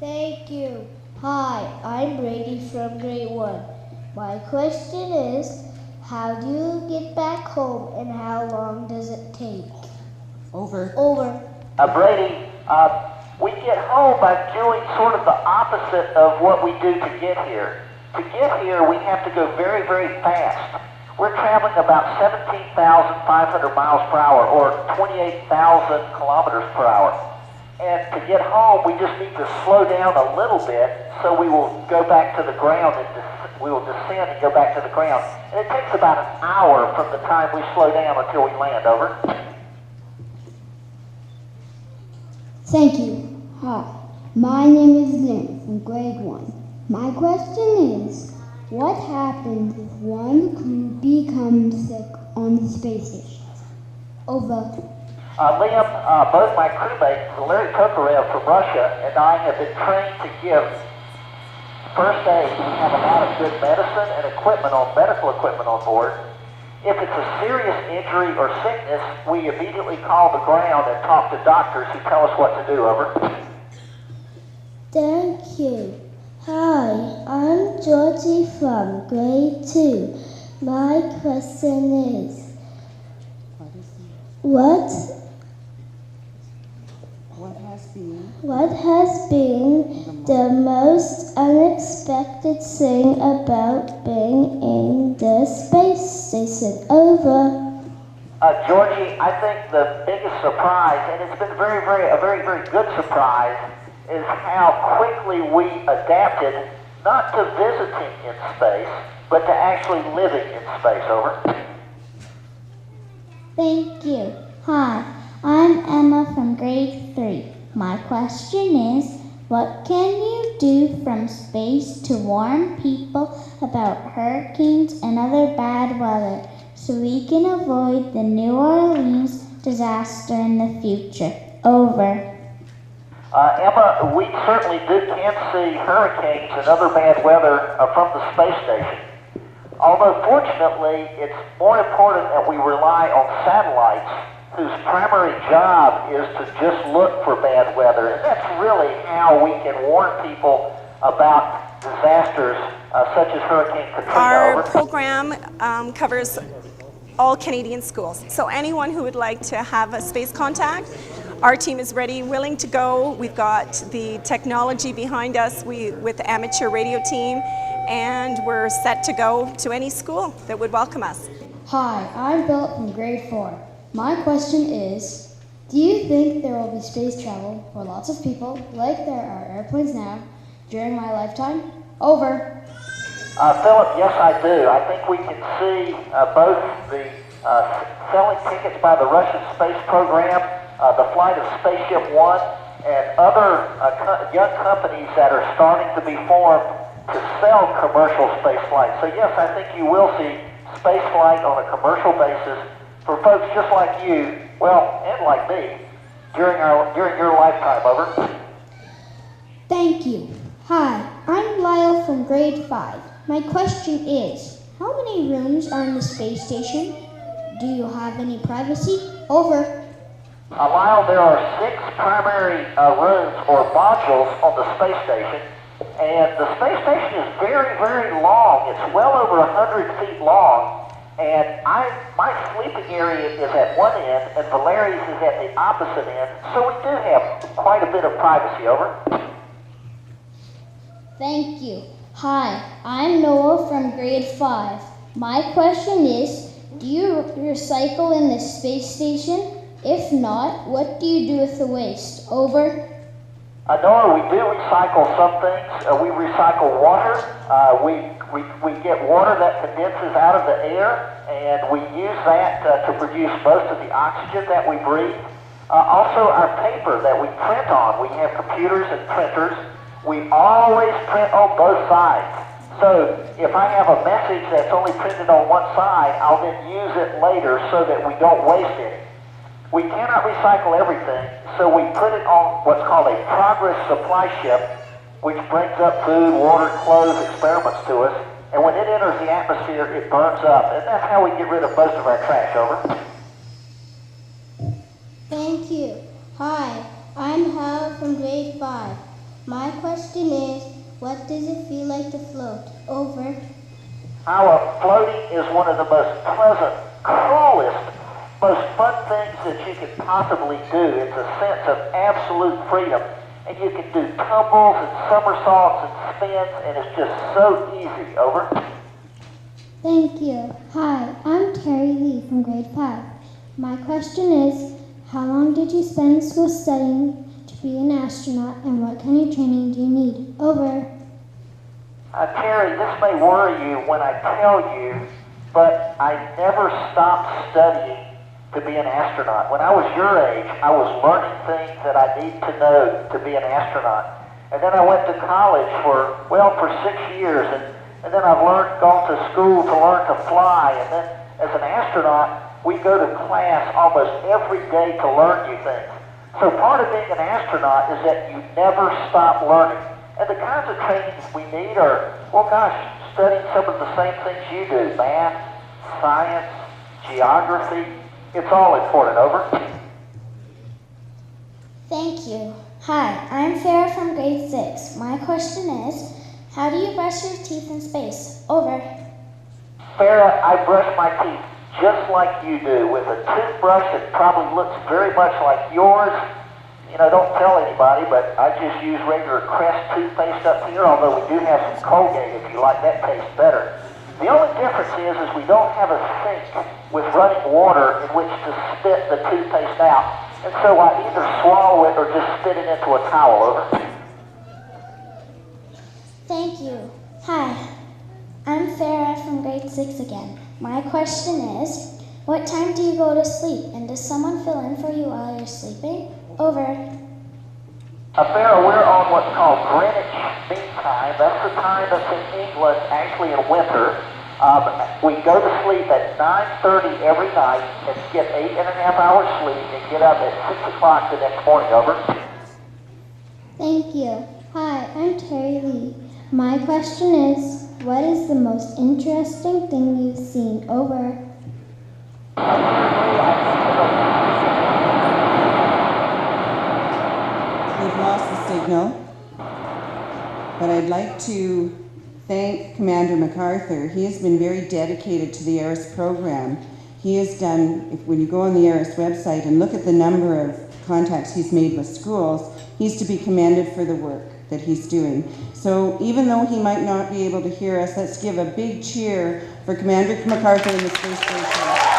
Thank you. Hi, I'm Brady from grade 1. My question is, how do you get back home and how long does it take? Over. Brady, we get home by doing sort of the opposite of what we do to get here. To get here, we have to go very, very fast. We're traveling about 17,500 miles per hour, or 28,000 kilometers per hour. And to get home, we just need to slow down a little bit, so we will go back to the ground and we will descend and go back to the ground. And it takes about an hour from the time we slow down until we land. Over. Thank you. Hi, my name is Lynn from grade 1. My question is, what happens if one crew becomes sick on the space station? Over. Liam, both my crewmates, Larry Tokarev from Russia, and I have been trained to give first aid. We have a lot of good medicine and medical equipment on board. If it's a serious injury or sickness, we immediately call the ground and talk to doctors who tell us what to do. Over. Thank you. Hi, I'm Georgie from grade 2. My question is, what has been the most unexpected thing about being in the space station? Over. Georgie, I think the biggest surprise, and it's been a very good surprise, is how quickly we adapted not to visiting in space, but to actually living in space. Over. Thank you. Hi, I'm Emma from grade 3. My question is, what can you do from space to warn people about hurricanes and other bad weather so we can avoid the New Orleans disaster in the future? Over. Emma, we certainly can see hurricanes and other bad weather from the space station. Although fortunately, it's more important that we rely on satellites whose primary job is to just look for bad weather. And that's really how we can warn people about disasters such as Hurricane Katrina. Our program covers all Canadian schools. So anyone who would like to have a space contact, our team is ready, willing to go. We've got the technology behind us with the amateur radio team, and we're set to go to any school that would welcome us. Hi, I'm Philip from grade 4. My question is, do you think there will be space travel for lots of people, like there are airplanes now, during my lifetime? Over. Philip, yes I do. I think we can see both the selling tickets by the Russian space program, the flight of Spaceship One, and other young companies that are starting to be formed to sell commercial space flights. So yes, I think you will see space flight on a commercial basis for folks just like you, well, and like me, during your lifetime. Over. Thank you. Hi, I'm Lyle from grade 5. My question is, how many rooms are in the space station? Do you have any privacy? Over. Lyle, there are 6 primary rooms or modules on the space station, and the space station is very long. It's well over 100 feet long. And my sleeping area is at one end, and Valeri's is at the opposite end, so we do have quite a bit of privacy. Over. Thank you. Hi, I'm Noah from grade 5. My question is, do you recycle in the space station? If not, what do you do with the waste? Over. Noah, we do recycle some things. We recycle water. We get water that condenses out of the air, and we use that to produce most of the oxygen that we breathe. Also, our paper that we print on, we have computers and printers. We always print on both sides. So if I have a message that's only printed on one side, I'll then use it later so that we don't waste any. We cannot recycle everything, so we put it on what's called a progress supply ship, which brings up food, water, clothes, experiments to us, and when it enters the atmosphere, it burns up, and that's how we get rid of most of our trash. Over. Thank you. Hi, I'm Hal from grade 5. My question is, what does it feel like to float? Over. Floating is one of the most pleasant, coolest, most fun things that you could possibly do. It's a sense of absolute freedom. And you can do tumbles and somersaults and spins, and it's just so easy. Over. Thank you. Hi, I'm Terry Lee from grade 5. My question is, how long did you spend in school studying to be an astronaut, and what kind of training do you need? Over. Terry, this may worry you when I tell you, but I never stopped studying to be an astronaut. When I was your age, I was learning things that I need to know to be an astronaut. And then I went to college for 6 years, and then I've gone to school to learn to fly. And then as an astronaut, we go to class almost every day to learn new things. So part of being an astronaut is that you never stop learning. And the kinds of trainings we need are, studying some of the same things you do. Math, science, geography. It's all important. Over. Thank you. Hi, I'm Farah from grade 6. My question is, how do you brush your teeth in space? Over. Farah, I brush my teeth just like you do with a toothbrush that probably looks very much like yours. Don't tell anybody, but I just use regular Crest toothpaste up here, although we do have some Colgate if you like that taste better. The only difference is we don't have a sink with running water in which to spit the toothpaste out. And so I either swallow it or just spit it into a towel. Over. Thank you. Hi, I'm Farah from grade 6 again. My question is, what time do you go to sleep, and does someone fill in for you while you're sleeping? Over. Farah, we're on what's called Greenwich Mean Time. That's the time that's in England, actually in winter. We go to sleep at 9:30 every night and get 8.5 hours sleep and get up at 6 o'clock the next morning. Over. Thank you. Hi, I'm Terry Lee. My question is, what is the most interesting thing you've seen? Over. We've lost the signal, but I'd like to thank Commander MacArthur. He has been very dedicated to the ARISS program. He has done, when you go on the ARISS website and look at the number of contacts he's made with schools, he's to be commended for the work that he's doing. So even though he might not be able to hear us, let's give a big cheer for Commander MacArthur and the Space Station.